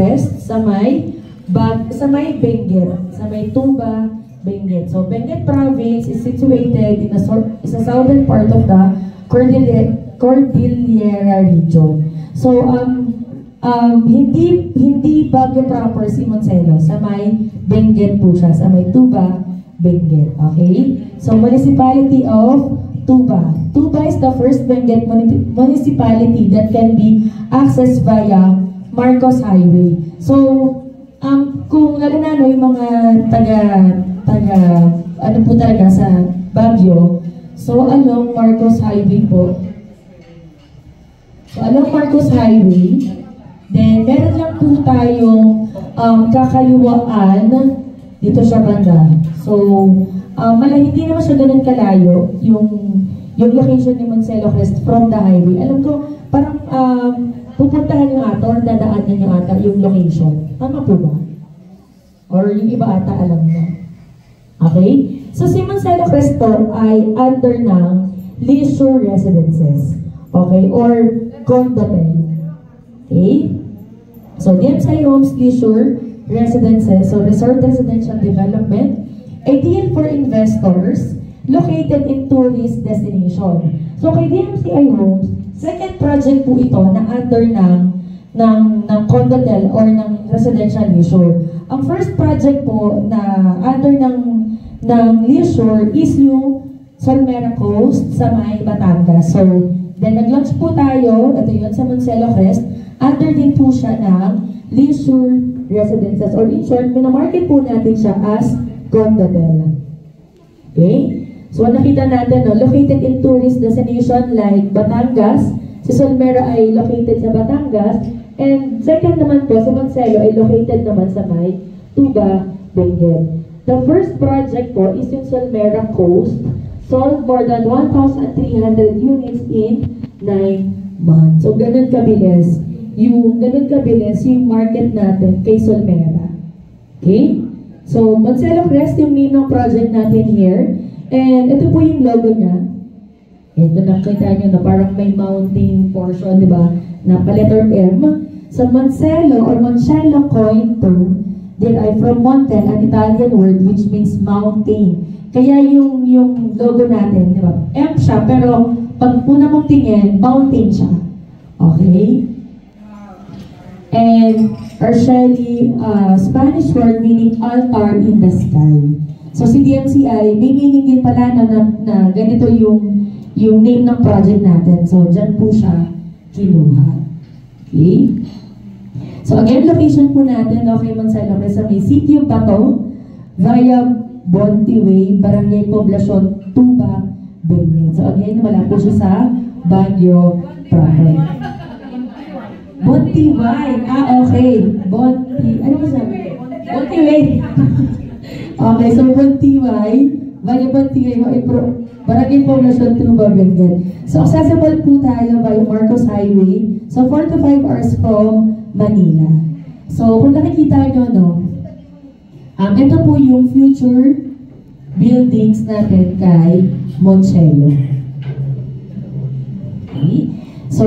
West sa may Benguet, sa may Tuba, Benguet. So Benguet province is situated in a southern part of the Cordillera region. So hindi Baguio proper si Montelo, sa may Benguet po siya, sa may Tuba, Benguet. Okay? So municipality of Tuba. Tuba is the first Benguet municipality that can be accessed via Marcos Highway. So kung lalo na yung mga ano po talaga sa Baguio, so along Marcos Highway po. So along Marcos Highway, then meron lang po tayong kakaliwaan dito sa banda. So hindi naman siya ganun kalayo yung location ni Montelo Crest from the highway. Alam ko, parang pupuntahan yung ata or dadaanan yung ata yung location. Tama po ba? Or yung iba ata alam na. Okay? So si Montelo Crest po ay under ng leisure residences. Okay? Or condotel. Okay? So DMCI Homes Leisure Residences, so resort residential development, ideal for investors located in tourist destination. So kay DMCI Homes, second project po ito na under ng condotel or ng residential leisure. Ang first project po na under ng leisure is yung Solmera Coast sa may Batangas. So then nag-launch po tayo, ito yun sa Montelo Crest, under din po siya ng leisure residences or in short, minamarket po natin siya as condotel. Okay? So nakita natin, no, located in tourist destination like Batangas, si Solmera ay located sa Batangas, and second naman po, si Montelo ay located naman sa may Tuba, Benguet. The first project po is yung Solmera Coast, sold more than 1,300 units in 9 months. So ganun kabilis yung market natin kay Solmera. Okay? So Montelo Crest yung name ng project natin here. And ito po yung logo niya. Ito nakita nyo na parang may mountain portion, di ba? Na pa-letter M. So Montelo or Moncello coin term derived from Montel, an Italian word which means mountain. Kaya yung logo natin, di ba? M siya, pero pag una mong tingin, mountain siya. Okay? And partially Spanish word meaning altar in the sky. So si DMCI, may meaning din pala na ganito yung name ng project natin. So dyan po siya kinuha. Okay? So again, location po natin, okay, Montelo Crest sa may Sitio Bato via Bontiway, Barangay Poblacion, Tuba, Benguet. So again, wala po siya sa Baguio proper. Bontiway. Okay. Ano ba sabi? Bontiway. Okay, so Bontiway. Via Bontiway, Barangay Poblacion, Tuba, Benguet. So accessible po tayo via Marcos Highway. So 4 to 5 hours from Manila. So kung nakikita nyo, no, ito po yung future buildings natin kay Montelo. Okay. So,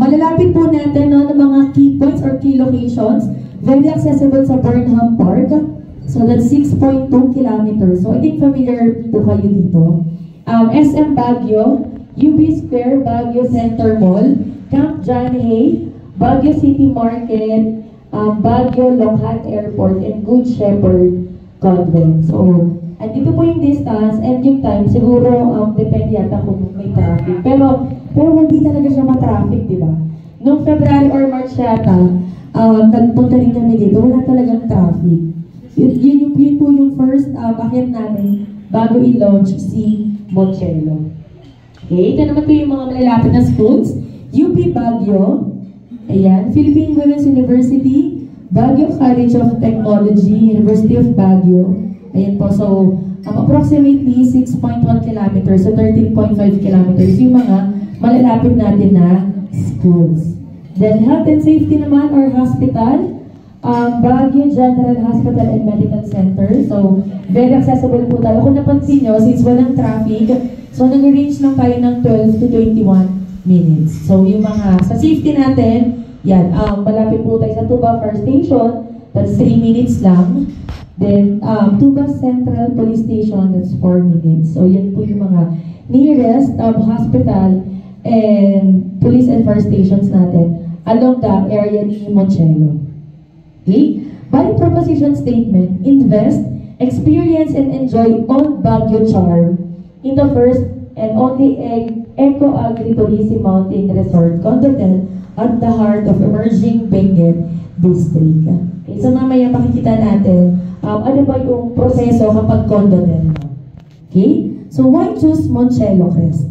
malalapit po natin, no, ng mga key points or key locations. Very accessible sa Burnham Park. So, that's 6.2 kilometers. So, I think familiar po kayo dito. SM Baguio, UB Square, Baguio Center Mall, Camp John Hay, Baguio City Market, Baguio Longhan Airport, and Good Shepherd Convent. So, andito po yung distance and yung time. Siguro, depende yata kung may traffic. Pero hindi talaga siya ma-traffic, di ba? Noong February or March yata, nagpunta rin kami dito, wala talagang traffic. Yun po yung first packet namin bago i-launch si Montelo. Okay, ito naman po yung mga malalapit na schools. UP Baguio, ayan, Philippine Women's University, Baguio College of Technology, University of Baguio. Ayan po, so approximately 6.1 kilometers, so 13.5 kilometers yung mga malalapit natin na schools. Then health and safety naman or hospital, Baguio General Hospital and Medical Center. So very accessible po tayo. Kung napansin nyo, since walang traffic, so nag-range lang tayo ng 12 to 21 minutes. So yung mga, sa safety natin, Yan, malapit po tayo sa Tuba Fire Station, that's 3 minutes lang. Then, Tuba Central Police Station, that's 4 minutes. So, yan po yung mga nearest hospital and police and fire stations natin along the area ni Monticello. Okay? By proposition statement, invest, experience, and enjoy Old Baguio charm in the first and only Eco-Agri-Tourism Mountain Resort Condotel at the heart of emerging Benguet District. Okay, so mamaya makikita natin ano ba yung proseso kapag condotel mo. Okay? So why choose Monticello Crest?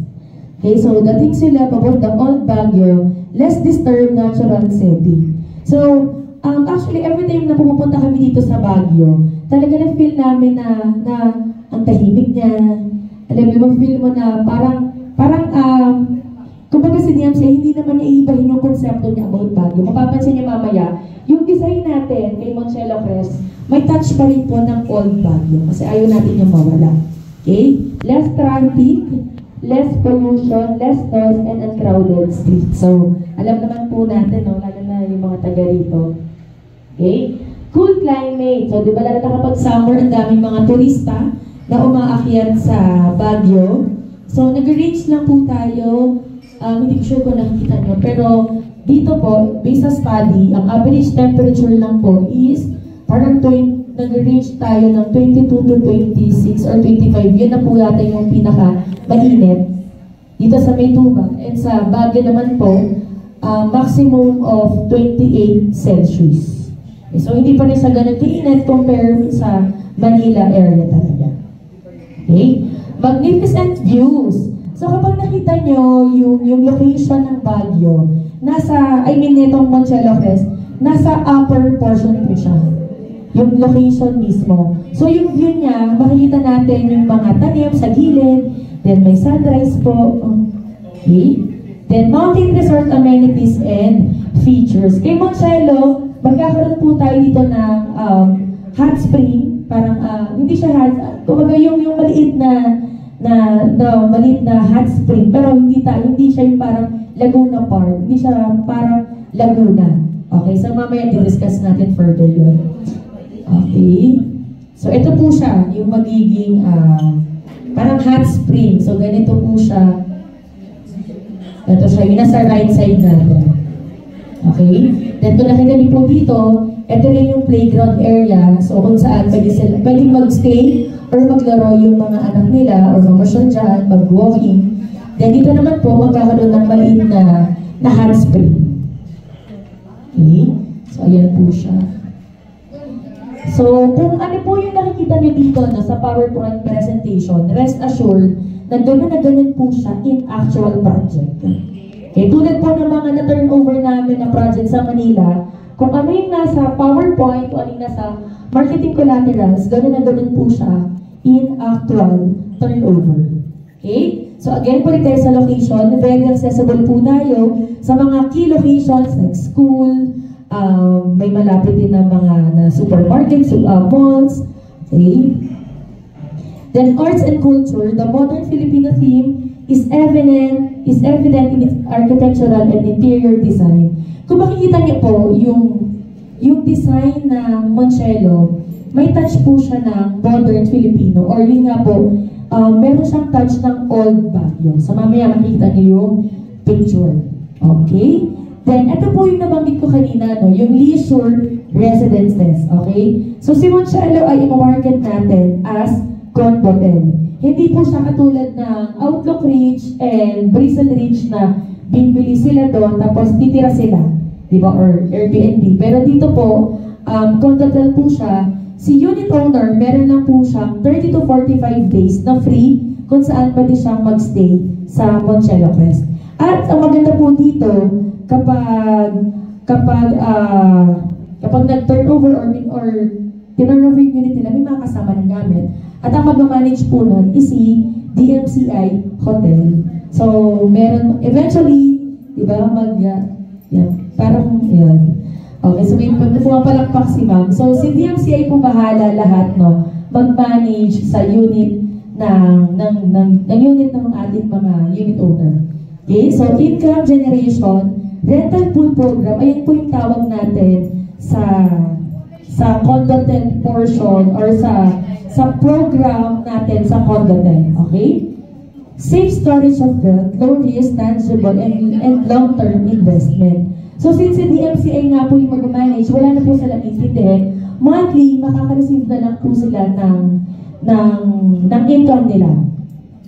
Okay, so dating sila about the Old Baguio, less disturbed natural setting. So, actually, every time na pumupunta kami dito sa Baguio, talaga na-feel namin na ang tahimik niya. Alam mo, feel mo na parang kumbaga si DMC, hindi naman niya iibahin yung konsepto niya about Baguio. Mapapansin niya mamaya, yung design natin kay Monticello Crest, may touch pa rin po ng Old Baguio kasi ayaw natin yung mawala. Okay? Less traffic, less pollution, less noise, and uncrowded street. So, alam naman po natin, no, lalo na yung mga taga rito. Okay? Cool climate. So, di ba lalo na kapag summer, ang daming mga turista na umaakyat sa Baguio. So, nag-range lang po tayo. Hindi ko sure kung nakikita nyo. Pero, dito po, based sa study, ang average temperature lang po is parang nag-range tayo ng 22 to 26 or 25. Yun na po yata yung pinaka-mainit dito sa Maytuba. And sa Baguio naman po, maximum of 28 Celsius. Okay, so, hindi pa rin sa ganun kainit compare sa Manila area talaga. Okay? Magnificent views. So, kapag nakita nyo yung location ng Baguio, nitong Monticello Crest, nasa upper portion po siya. Yung location mismo. So, yung view niya, makikita natin yung mga tanim sa gilid, then may sunrise po. Okay? Then, mountain resort amenities and features. Kay Monticello, magkakaroon po tayo dito ng hot spring. Parang, hindi siya hot, kumbaga yung maliit na hot spring, pero hindi siya yung parang Laguna Park. Hindi siya parang Laguna. Okay, so mamaya di-discuss natin further yun. Okay. So, ito po siya, yung magiging parang hot spring. So, ganito po siya. Ito siya, yung nasa right side natin. Okay? Then, kung nakita niyo po dito, ito rin yung playground area. So, kung saan pwedeng mag-stay or maglaro yung mga anak nila or mamasyal dyan, mag-walking. Then, dito naman po, magkakaroon ng maliit na hot spring. Okay? So, ayan po siya. So, kung ano po yung nakikita niyo dito sa PowerPoint presentation, rest assured na gano'n po siya in actual project. Okay, tulad po ng mga na-turnover namin na project sa Manila, kung ano yung nasa PowerPoint, kung ano yung nasa marketing collaterals, gano'n po siya in actual turnover. Okay? So again, po tayo sa location, very accessible po tayo sa mga key locations like school, may malapit din na mga supermarkets, malls. Okay? Then arts and culture, the modern Filipino theme is evident in its architectural and interior design. Kung makikita niyo po, yung design ng Monticello, may touch po siya ng modern Filipino, or yun nga po, meron siyang touch ng Old Baguio. So mamaya makikita niyo yung picture. Okay? Then, ito po yung nabanggit ko kanina, no? Yung leisure residences. Okay? So si Monticello ay i-market natin as condotel. Hindi po siya katulad ng Outlook Ridge and Bristle Ridge na bibili sila doon tapos titira sila, di ba, or Airbnb. Pero dito po, condotel po siya. Si unit owner, meron lang po siyang 30 to 45 days na free kung saan pwede siyang magstay sa Monticello Crest. At ang maganda po dito, kapag nag-turnover or turnover yung unit nila, may mga kasama ng gamit. At ang mag-manage po nun is si DMCI Hotel. So, meron, eventually, di ba, parang, yan. Okay, so may pumapalakpak si ma'am. So, si DMCI po bahala lahat, no, mag-manage sa unit ng unit ng ating mga unit owner. Okay, so income generation, rental pool program, ayan po yung tawag natin sa condo 10 portion or sa program natin sa condo 10. Okay? Safe storage of wealth, low risk, tangible, and long-term investment. So since si DMCI nga po yung mag-manage, wala na po sila intindihin, monthly, makaka-receive na lang po sila ng income nila.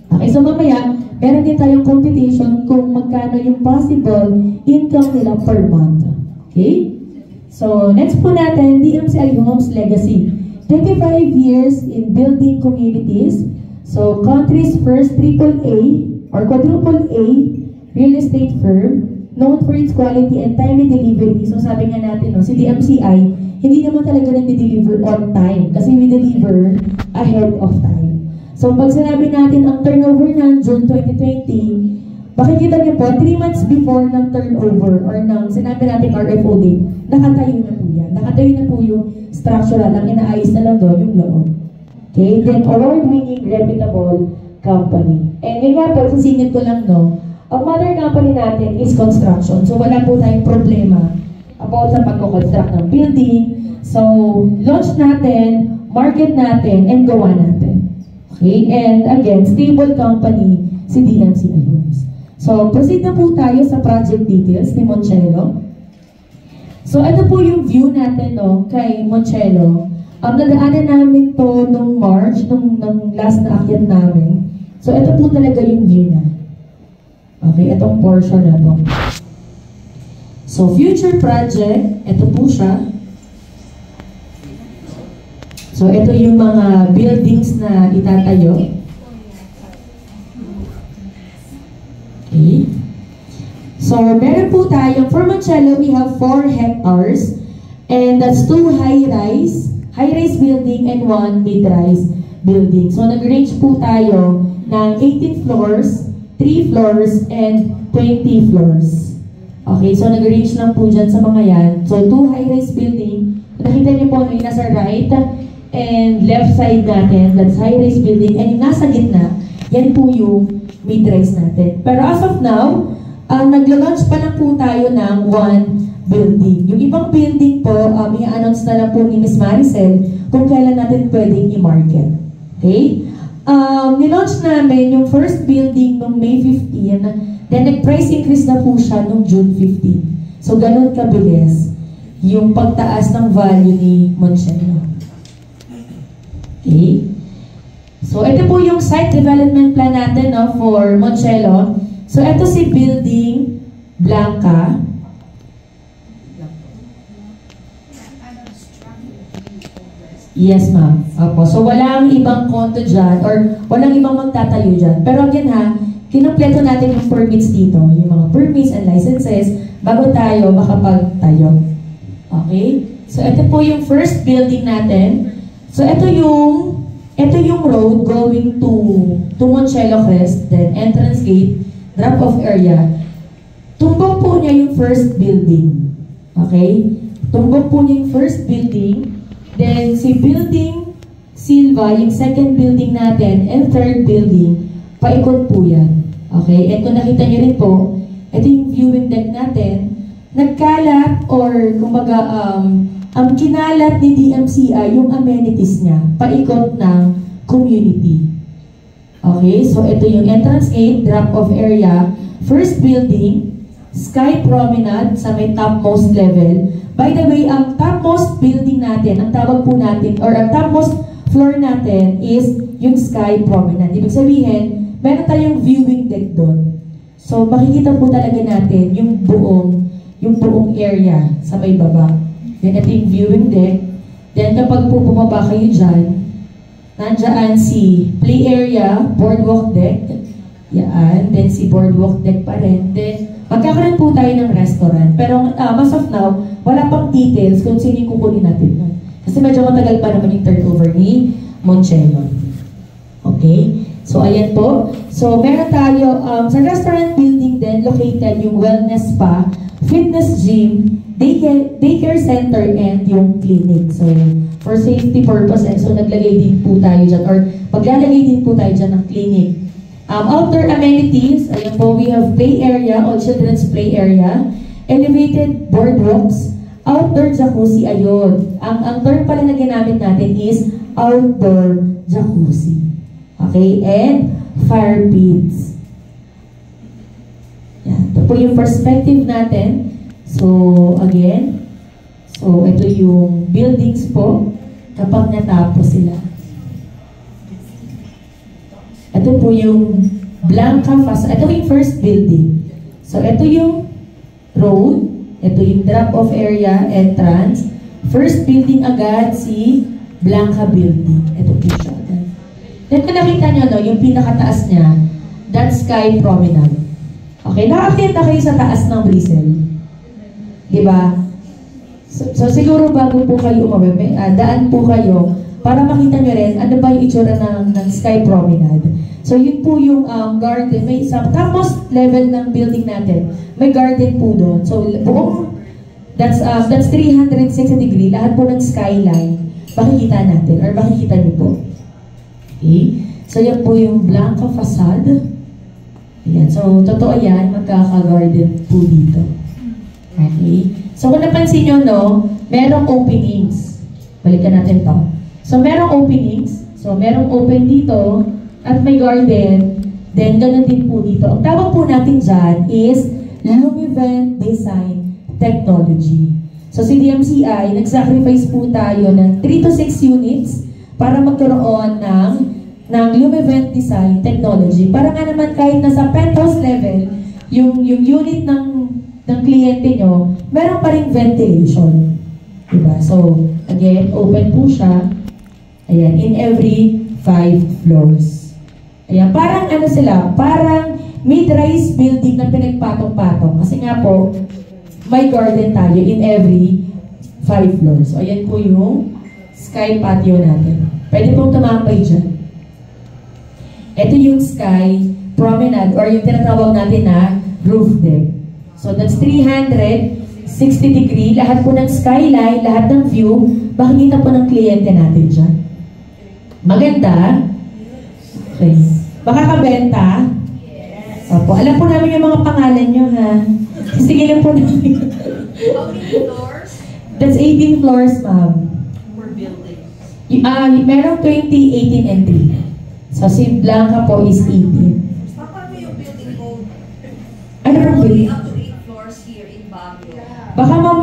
Okay, so mamaya, meron din tayong computation kung magkano yung possible income nila per month. Okay? So, next po natin, DMCI Homes Legacy. 25 years in building communities. So, country's first AAA or quadruple A real estate firm known for its quality and timely delivery. So, sabi nga natin, no, si DMCI, hindi naman talaga nag-deliver on time kasi we deliver ahead of time. So, pag sinabi natin ang turnover ng June 2020, makikita niyo po, 3 months before ng turnover or ng sinabi natin RFO date, nakatayo na po yan. Nakatayo na po yung structural. Ang inaayos na lang doon yung loob. Okay? Then, award-winning, reputable company. And yun nga po, sisingit ko lang, no, ang mother company natin is construction. So, wala po tayong problema about sa pagko-construct ng building. So, launch natin, market natin, and gawa natin. Okay? And again, stable company si DMCI Homes. So, proceed na po tayo sa project details ni Moncello. So, ito po yung view natin, no, kay Moncello. Nadaanan namin to nung March, nung last na akyat namin. So, ito po talaga yung view na. Okay, itong portion na to. So, future project, ito po siya. So, ito yung mga buildings na itatayo. Okay. So, meron po tayo, for Moncello, we have 4 hectares. And that's 2 high-rise building and 1 mid-rise building. So, nag-range po tayo ng 18 floors, 3 floors, and 20 floors. Okay, so nag-range lang po dyan sa mga yan. So, 2 high-rise building. Nakita niyo po yung nasa right and left side natin, that's high-rise building. And yung nasa gitna, yan po yung mid-rise natin. Pero as of now, nagla-launch pa lang po tayo ng 1 building. Yung ibang building po, i-announce na lang po ni Ms. Maricel kung kailan natin pwedeng i-market. Okay? Nilaunch namin yung first building noong May 15, then nag-price increase na po siya noong June 15. So, ganun kabilis yung pagtaas ng value ni Moncello. Okay? So, ito po yung site development plan natin, no, for Moncello. So, ito si Building Blanca. Yes, ma'am. Opo. So, walang ibang konto dyan or walang ibang magtatayo dyan. Pero again ha, kinumpleto natin yung permits dito. Yung mga permits and licenses bago tayo makapagtayo. Okay? So, ito po yung first building natin. So, ito yung road going to Moncello Crest, then entrance gate, drop-off area. Tumbok po niya yung first building. Okay? Tumbok po niya yung first building. Then, si Building Silva, yung second building natin, and third building, paikot po yan. Okay? And kung nakita niyo rin po, ito yung viewing deck natin. Nagkalat or, kumbaga, ang kinalat ni DMCI, yung amenities niya, paikot ng community. Okay? So, ito yung entrance gate, drop-off area, first building, Sky Promenade sa may topmost level. By the way, ang topmost building natin, ang tawag po natin, or ang topmost floor natin is yung Sky Promenade. Ibig sabihin, meron tayong viewing deck doon. So, makikita po talaga natin yung buong area sa may baba. Then, ito yung viewing deck. Then, kapag po bumaba kayo dyan, nandiyan si play area, boardwalk deck. Yan. Then, si boardwalk deck pa rin. Then, magkakaroon po tayo ng restaurant. Pero, as of now, wala pang details kung sino yung kukunin natin. Kasi medyo matagal pa naman yung turnover ni Moncello. Okay? So, ayan po. So, meron tayo, sa restaurant building din, located yung wellness spa, fitness gym, daycare center, and yung clinic. So, for safety purposes, so naglagay din po tayo dyan, or maglalagay din po tayo dyan ng clinic. Outdoor amenities, ayan po, we have play area, all children's play area, elevated boardwalks, outdoor jacuzzi, ayun. Ang term pala na ginamit natin is outdoor jacuzzi. Okay? And fire pits. Yan. Ito po yung perspective natin. So, again, so ito yung buildings po kapag natapos sila. Ito po yung Blanca facade. Ito yung first building. So, ito yung road. Ito yung drop-off area, entrance. First building agad, si Blanca building. Ito po siya. Then, kung nakita nyo, no, yung pinakataas niya, that's Sky Promenade. Okay, nakakita na kayo sa taas ng Brisel. Diba? So, siguro bago po kayo umawi, daan po kayo para makita nyo rin ano ba yung itsura ng Sky Promenade. So, yun po yung garden. May isang topmost level ng building natin. May garden po doon. So, buong, that's 360 degree. Lahat po ng skyline, makikita natin or makikita nyo po. Okay? So, yan po yung Blanca facade. Ayan. So, totoo yan. Magkaka-garden po dito. Okay? So, kung napansin nyo, no, merong openings. Balikan natin to. So, merong openings. So, merong open dito. At may garden, then ganun din po dito. Ang tawag po natin dyan is Lumivent Design Technology. So si DMCI, nag-sacrifice po tayo ng 3 to 6 units para magkaroon ng Lumivent Design Technology. Para nga naman kahit nasa penthouse level, yung unit ng kliyente nyo, meron pa rin ventilation. Diba? So, again, open po siya. Ayan, in every 5 floors. Ayan, parang ano sila, parang mid-rise building na pinagpatong-patong. Kasi nga po, may garden tayo in every 5 floors. So, ayan po yung sky patio natin. Pwede pong tumambay dyan. Ito yung sky promenade or yung tinatawag natin na roof deck. So, that's 360 degree. Lahat po ng skyline, lahat ng view, makikita po ng kliyente natin dyan. Maganda. Okay. Makakabenta? Yes. Opo. Alam po namin yung mga pangalan nyo, ha? Sige lang po namin. How many floors? That's 18 floors, ma'am. Per building? Meron 20, 18, and 3. So, si Blanca po is 18. Paano yung building code? Ano po Only building? up to 8 floors here in Baguio. Baka, ma'am,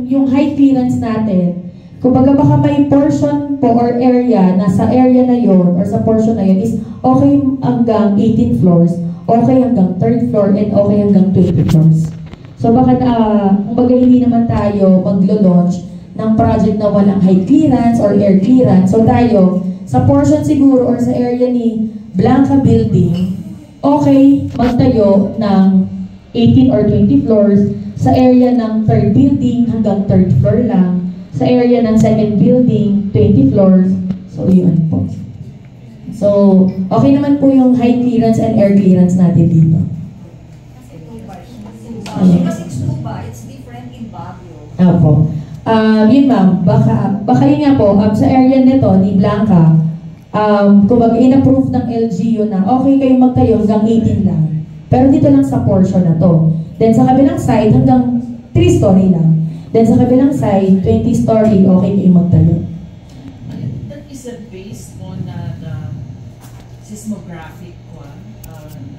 yung height clearance natin, kumbaga baka may portion po or area, nasa area na yon or sa portion na yon is okay hanggang 18 floors, okay hanggang 3rd floor, and okay hanggang 20 floors. So baka kumbaga hindi naman tayo maglo-launch ng project na walang height clearance or air clearance. So tayo, sa portion siguro or sa area ni Blanca Building, okay magtayo ng 18 or 20 floors, sa area ng 3rd building hanggang 3rd floor lang. Sa area ng 2nd building, 20 floors. So, yun po. So, okay naman po yung height clearance and air clearance natin dito. Kasi it's Tuba, it's different in Baguio. Opo. Yun ma'am, baka yun nga po, sa area nito ni Blanca, kumbaga in-approve ng LGU na okay kayong magtayo hanggang 18 lang. Pero dito lang sa portion na to. Then sa kabilang side, hanggang 3-story lang. Then sa kabilang side, 20-story, okay kayo magtayo. That is based on the seismographic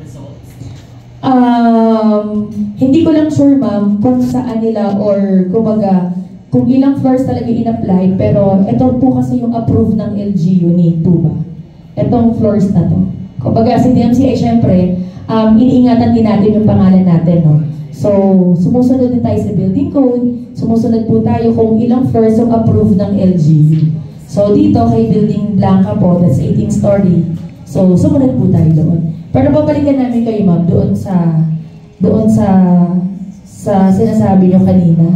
results? Hindi ko lang sure ma'am kung saan nila or kumbaga kung ilang floors talaga in-apply, pero ito po kasi yung approved ng LGU ni Tuba. Itong floors na to. Kumbaga si DMCI syempre, iniingatan din natin yung pangalan natin, no? So, sumusunod din tayo sa building code, sumusunod po tayo kung ilang floors yung approved ng LGU. So, dito kay Building Blanca po, that's 18-story. So, sumunod po tayo doon. Pero babalikan namin kayo, ma'am, doon sa sinasabi nyo kanina.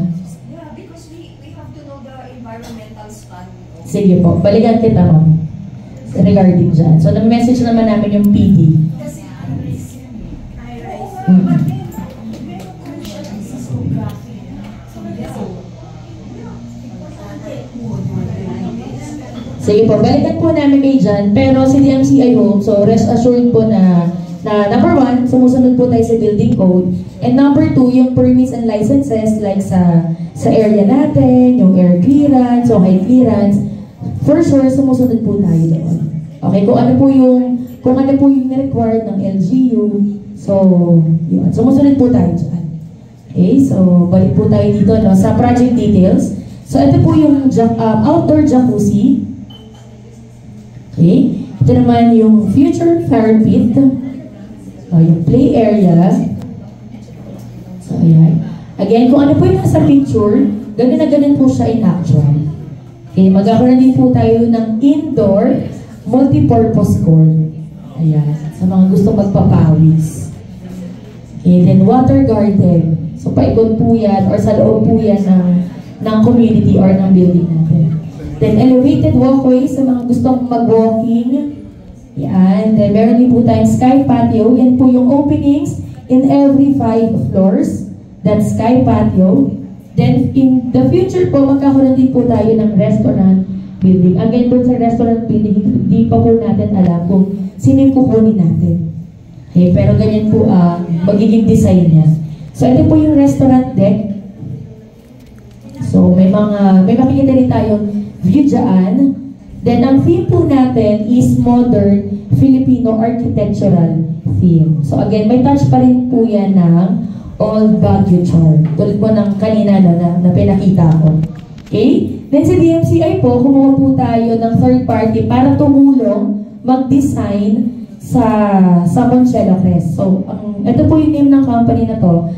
Yeah, because we have to know the environmental study. Sige po, balikan kita, ma'am. Regarding dyan. So, nag-message naman namin yung PD. Kasi sige po, balikan po namin kayo dyan. Pero si DMCI Home, so rest assured po na number 1, sumusunod po tayo sa building code. And number 2, yung permits and licenses like sa area natin, yung air clearance, yung height clearance, for sure, sumusunod po tayo doon. Okay, kung ano po yung required ng LGU, so, yun, sumusunod po tayo dyan. Okay, so, balik po tayo dito, no, sa project details. So, ito po yung outdoor jacuzzi. Okay, ito naman yung future fire pit. Yung play area. So, ayan. Again, kung ano po yung nasa picture, ganun na ganun po siya in actual. Okay, magkakaroon din po tayo ng indoor multi-purpose court. Ayan, sa mga gusto magpapawis. Okay, then water garden. So, paikot po yan or sa loob po yan ng community or ng building natin. Then, elevated walkway sa mga gustong mag-walking. Yan. Then, meron din po tayong sky patio. Yan po yung openings in every 5 floors. That's sky patio. Then, in the future po, magkakaroon din po tayo ng restaurant building. Again, doon sa restaurant building, hindi pa po natin alam kung sino yung kukunin natin. Okay, pero ganyan po magiging design niya. So, ito po yung restaurant deck. So, may makikita rin tayong view dyan. Then, ang theme po natin is modern Filipino architectural theme. So, again, may touch pa rin po yan ng old Baguio charm. Tulad po ng kanina na pinakita ko. Okay? Then, sa DMCI po, kumuha po tayo ng third party para tumulong mag-design sa Monchelo Crest. So, ito po yung name ng company na to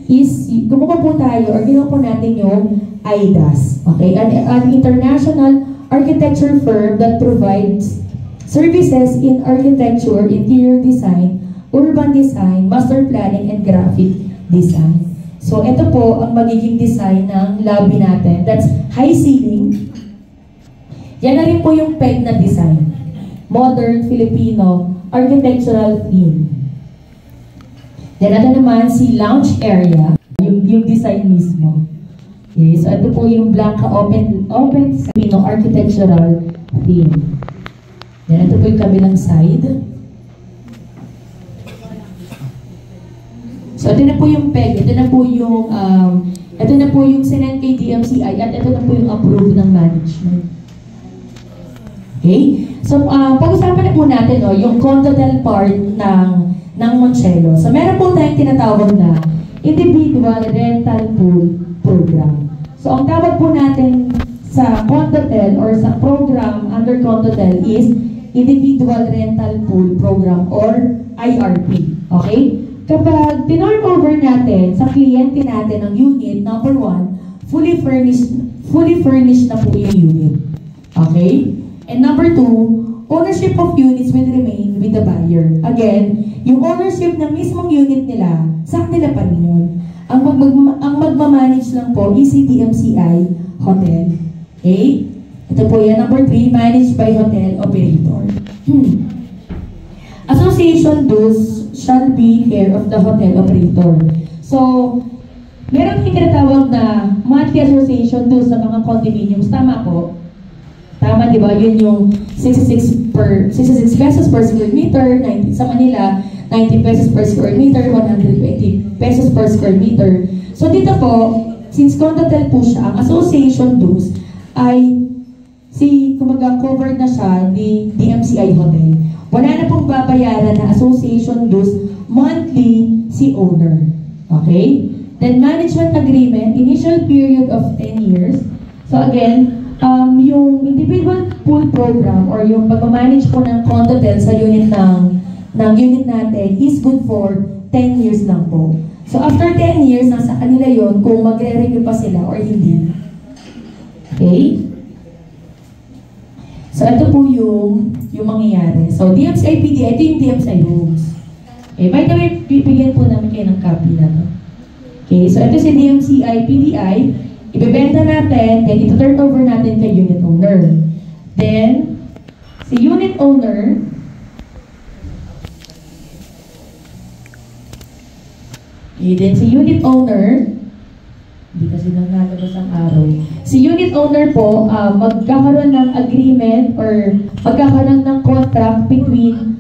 is, kumuha po tayo or ginawa po natin yung IDAS. Okay? An international architecture firm that provides services in architecture, interior design, urban design, master planning, and graphic design. So, ito po ang magiging design ng lobby natin. That's high ceiling. Yan na rin po yung PEG na design. Modern Filipino architectural theme. Then, ito naman si lounge area, yung design mismo. Okay, so ito po yung Blanca open Filipino architectural theme. Then, ito po yung kabilang side. So, ito na po yung PEG, ito na po yung sinend kay DMCI, at ito na po yung approved ng management. Okay? So, pag-usapan na po natin, yung condotel part ng Monchelo. So, meron po tayong tinatawag na individual rental pool program. So, ang tawag po natin sa condotel or sa program under condotel is individual rental pool program or IRP. Okay? Kapag tinorm over natin sa kliyente natin ng unit, number 1, fully furnished na po yung unit. Okay? And number 2, ownership of units will remain with the buyer. Again, yung ownership ng mismong unit nila, sa kanila pa rin yun. Ang magmamanage lang po is DMCI Hotel. Okay? Ito po yan. Number 3, managed by hotel operator. Association dues shall be care of the hotel operator. So, meron yung tinatawag na monthly association dues sa mga condominiums. Tama po? Tama, di ba? Yun yung 66 pesos per square meter, sa Manila, 90 pesos per square meter, 120 pesos per square meter. So, dito po, since condotel po siya, ang association dues ay kumaga covered na siya ni DMCI Hotel. Wala na pong babayaran na association dues monthly si owner. Okay? Then management agreement, initial period of 10 years. So again, yung individual pool program or yung pag-manage po ng condotel sa unit ng unit natin is good for 10 years lang po. So after 10 years, nasa kanila yon kung magre-renew pa sila or hindi. Okay? So, ito po yung mangyayari. So, DMCI PDI, ito yung DMCI rules. Okay, by the way, bibigyan po namin kayo ng copy na to. Okay, so ito si DMCI PDI, ibebenta natin, then ito-turn over natin kay unit owner. Then, si unit owner, okay, then si unit owner, hindi kasi nalabas ang araw. Si unit owner po, magkakaroon ng agreement or magkakaroon ng contract between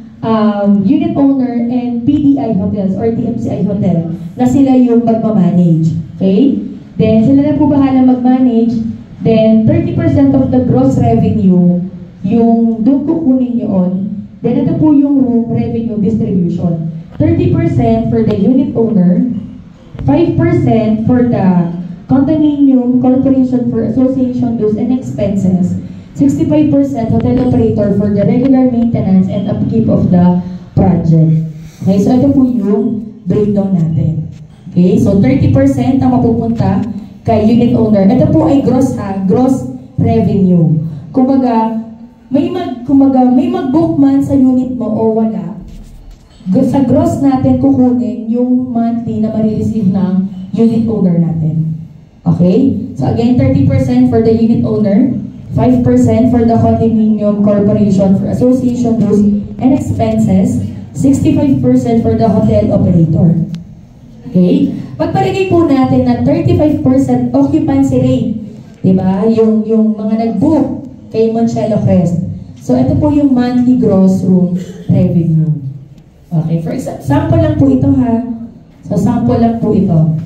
unit owner and PDI hotels or DMCI hotel na sila yung magmamanage. Okay? Then, sila na po bahala mag-manage. Then, 30% of the gross revenue, yung doon kukunin yun. Then, ito po yung room revenue distribution. 30% for the unit owner, 5% for the condominium, corporation for association dues and expenses, 65% hotel operator for the regular maintenance and upkeep of the project. Okay, so ito po yung breakdown natin. Okay, so 30% ang mapupunta kay unit owner. Ito po ay gross gross revenue. Kumbaga, may mag-book man sa unit mo o wala, sa gross natin kukunin yung monthly na marireceive ng unit owner natin. Okay? So again, 30% for the unit owner, 5% for the condominium corporation for association dues and expenses, 65% for the hotel operator. Okay? Pagpalagay po natin na 35% occupancy rate, diba? Yung mga nag-book kay Moncello Crest. So ito po yung monthly gross room revenue. Okay, for example, sample lang po ito ha. So sample lang po ito.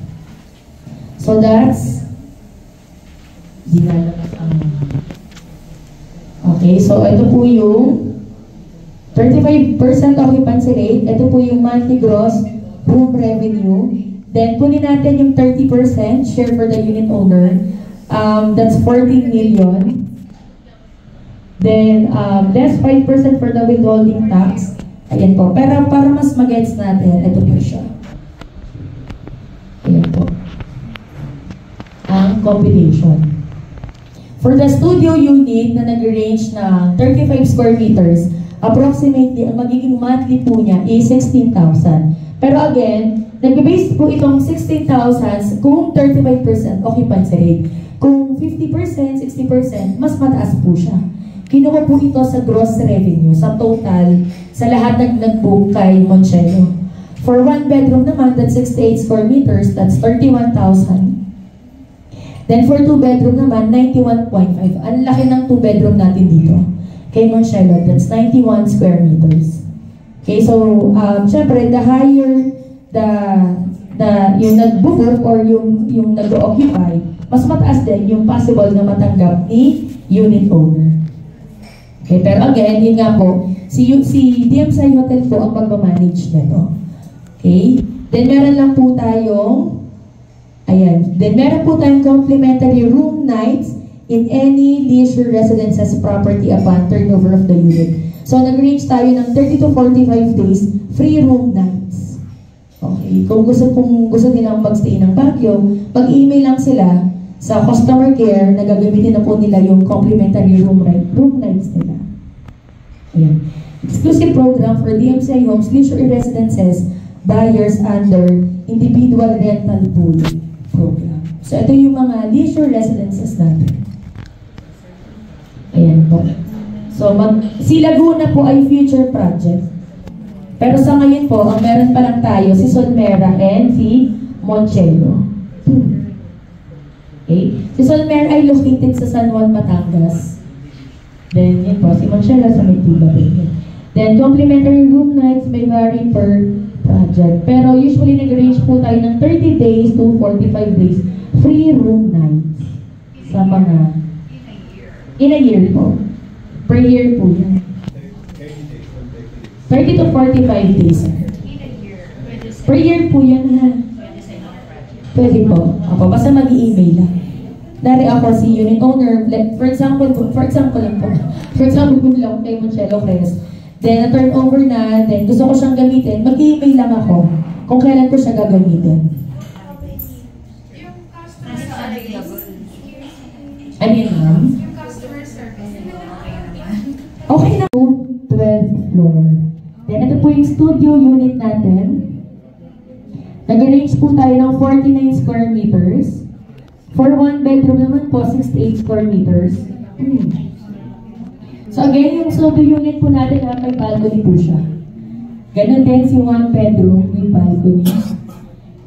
So that's okay, so ito po yung 35% occupancy rate. Ito po yung monthly gross room revenue. Then kunin natin yung 30% share for the unit owner. That's 14 million. Then less 5% for the withholding tax. Ayan po. Pero para mas mag-gets natin, ito po siya. Ayan po. Ang computation. For the studio unit na nag-range na 35 square meters, approximately, ang magiging monthly po niya is 16,000. Pero again, nag-base po itong 16,000 kung 35% occupancy rate. Kung 50%, 60%, mas mataas po siya. Kinuha po ito sa gross revenue, sa total, sa lahat ng nag-book kay Moncello. For one bedroom naman, that's 68 square meters, that's 31,000. Then for two bedroom naman, 91.5. Ang laki ng two bedroom natin dito. Kay Moncello, that's 91 square meters. Okay, so, syempre, the higher yung nag-book or yung nag-occupy, mas mataas din yung possible na matanggap ni unit owner. Okay, pero again, yun nga po, si DMCI Hotel po ang magmamanage nito. Okay? Then meron lang po tayong, ayan, then meron po tayong complimentary room nights in any leisure residences property upon turnover of the unit. So nag-range tayo ng 30 to 45 days free room nights. Okay, kung gusto nilang magstay ng Baguio, mag-email lang sila sa customer care na gagamitin na po nila yung complimentary room nights nila. Ayan. Exclusive program for DMCI Homes Leisure Residences buyers under individual rental pool program. So ito yung mga leisure residences natin. Ayan po. So si Laguna po ay future project. Pero sa ngayon po, ang meron pa lang tayo si Solmera and si Moncello. Okay? Si Solmera ay located sa San Juan, Batangas. Then, yun po, si Moncello sa Maytuba. Then, complimentary room nights may vary per project. Pero usually, nag-range po tayo ng 30 days to 45 days free room nights sa mga in a year po. Per year po yan. 30 to 45 days. Per year po yan ha. Pwede po. Ako, basta mag-i-email lang. Dari ako si unit owner, for example lang po. For example, kung lang kay Moncello Crest. Then, na-turnover na, then gusto ko siyang gamitin, mag-i-email lang ako kung kailan ko siya gagamitin. Yung customer service. Ano yun, ma'am? Yung customer service. Okay na po, 12th floor. Then, ito po yung studio unit natin. Nag-arrange po tayo ng 49 square meters. For one bedroom naman po, 68 square meters. So again, yung studio unit po natin may balcony po siya. Ganon din si one bedroom with balcony.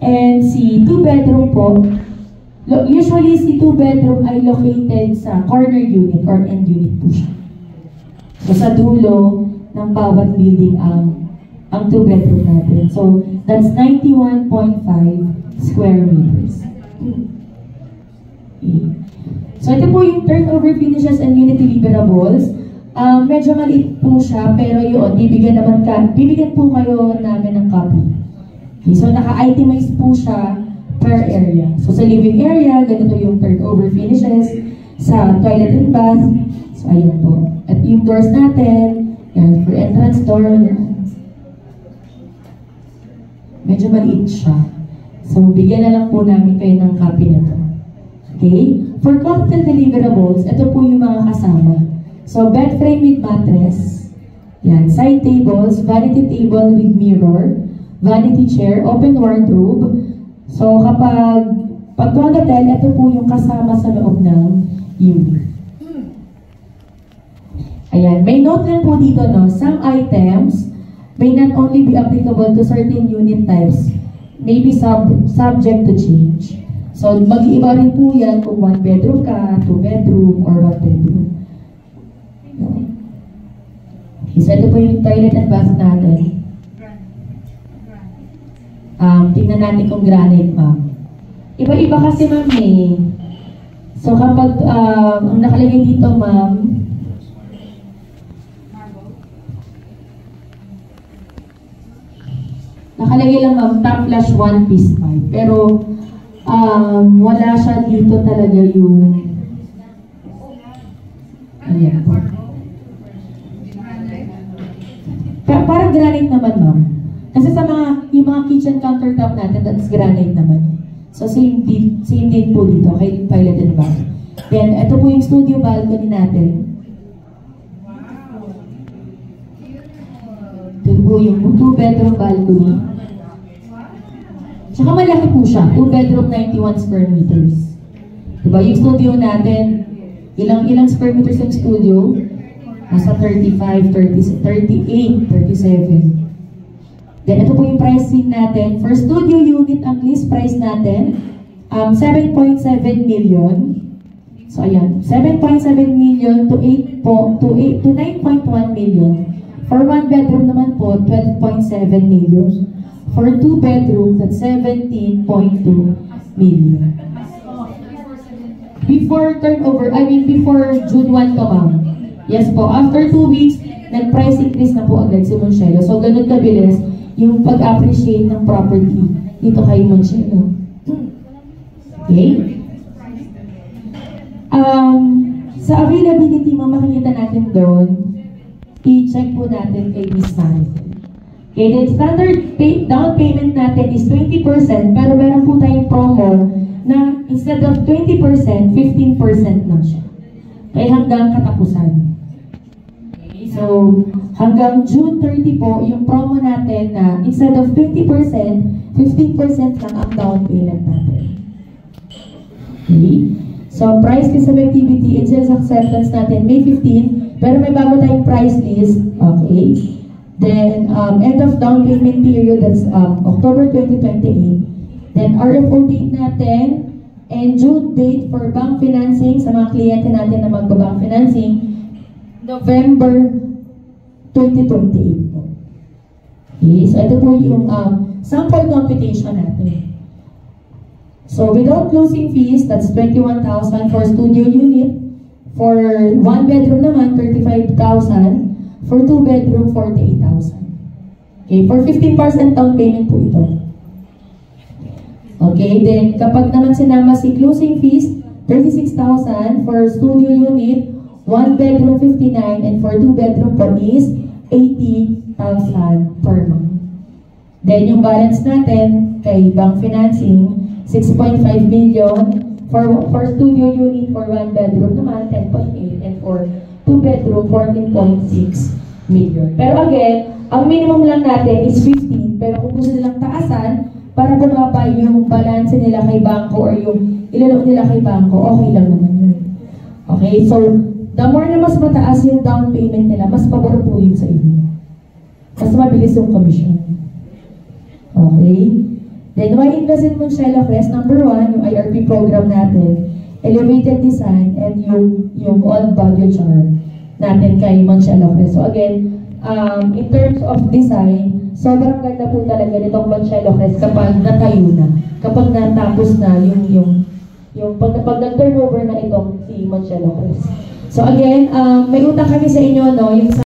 And si two bedroom po, usually si two bedroom ay located sa corner unit or end unit po siya. So sa dulo ng bawat building ang 2-bedroom natin. So, that's 91.5 square meters. Okay. So, ito po yung turnover finishes and unit deliverables. Medyo maliit po siya, pero yun, bibigyan po kayo namin ng copy. Okay, so, naka-itemize po siya per area. So, sa living area, ganito yung turnover finishes. Sa toilet and bath, so, ayan po. At yung doors natin, yan, for entrance door, yan. Medyo maliit siya. So, bigyan na lang po namin kayo ng copy nito. Okay? For content deliverables, ito po yung mga kasama. So, bed frame with mattress. Yan. Side tables, vanity table with mirror, vanity chair, open wardrobe. So, pag to hotel, ito po yung kasama sa loob ng unit. Ayan. May note lang po dito, no? Some items may not only be applicable to certain unit types, may be subject to change. So, mag-iiba rin po yan kung 1 bedroom ka, 2 bedroom, or 1 bedroom. Okay, so ito po yung toilet and bath natin. Tingnan natin kung granite, ma'am. Iba-iba kasi, ma'am, eh. So, kapag ang nakalagay dito, ma'am, nakalagay lang, ma'am, top flush 1 piece pipe. Pero, wala siya dito talaga yung... Ayan po. Parang granite naman, ma'am. Kasi sa yung mga kitchen countertop natin, that's granite naman. So, same din po dito, kay toilet and bath. Then, ito po yung studio balcony natin. Ito po yung 2-bedroom balcony. Tsaka malaki po siya, 2-bedroom, 91 square meters. Diba? Yung studio natin, ilang square meters yung studio? Nasa 35, 38, 37. Then, ito po yung pricing natin. For studio unit, ang list price natin, 7.7 million. So, ayan, 7.7 million to 9.1 million. For 1 bedroom naman po, 12.7 million. For 2 bedroom, that's 17.2 million. Before turnover, before June 1 to, ma'am. Yes po, after 2 weeks, nag-price increase na po agad si Monticello. So, ganun kabilis yung pag-appreciate ng property dito kay Monticello. Okay? Sa availability, makikita natin doon, i-check po natin kay Miss Maricel. Okay, the standard down payment natin is 20%, pero meron po tayong promo na instead of 20%, 15% lang siya. Kaya hanggang katapusan. Okay, so hanggang June 30 po, yung promo natin na instead of 20%, 15% lang ang down payment natin. Okay? So, price list effectivity and sales acceptance natin, May 15, pero may bago tayong price list. Okay? Then, end of down payment period, that's October 2028. Then, RFO date natin, and due date for bank financing sa mga kliyente natin na magbabank financing, November 2028 po. Okay, so ito po yung sample computation natin. So without closing fees, that's 21,000 for studio unit. For 1 bedroom naman, 35,000. For 2 bedroom, 48,000. Okay, for 15% down payment po ito. Okay, then kapag naman sinama si closing fees, 36,000 for studio unit, 1 bedroom 59, and for 2 bedroom po is 80,000 per month. Then yung balance natin kay bank financing, 6.5 million. For studio unit, for 1 bedroom naman, 10.8, and for 2 bedroom, 14.6 million. Pero again, ang minimum lang natin is 15, pero kung gusto nilang taasan, para bumaba yung balance nila kay bangko or yung ilalook nila kay bangko, okay lang naman yun. Okay, so the more na mas mataas yung down payment nila, mas pabor po yun sa inyo. Mas mabilis yung commission. Okay? Then, why invest in Monticello Crest? Number 1, yung IRP program natin, elevated design, and yung all value chart natin kay Monticello Crest. So again, in terms of design, sobrang ganda po talaga nitong Monticello Crest kapag natayo na. Kapag natapos na yung pag nag-turnover na itong si Monticello Crest. So again, may utang kami sa inyo, no, yung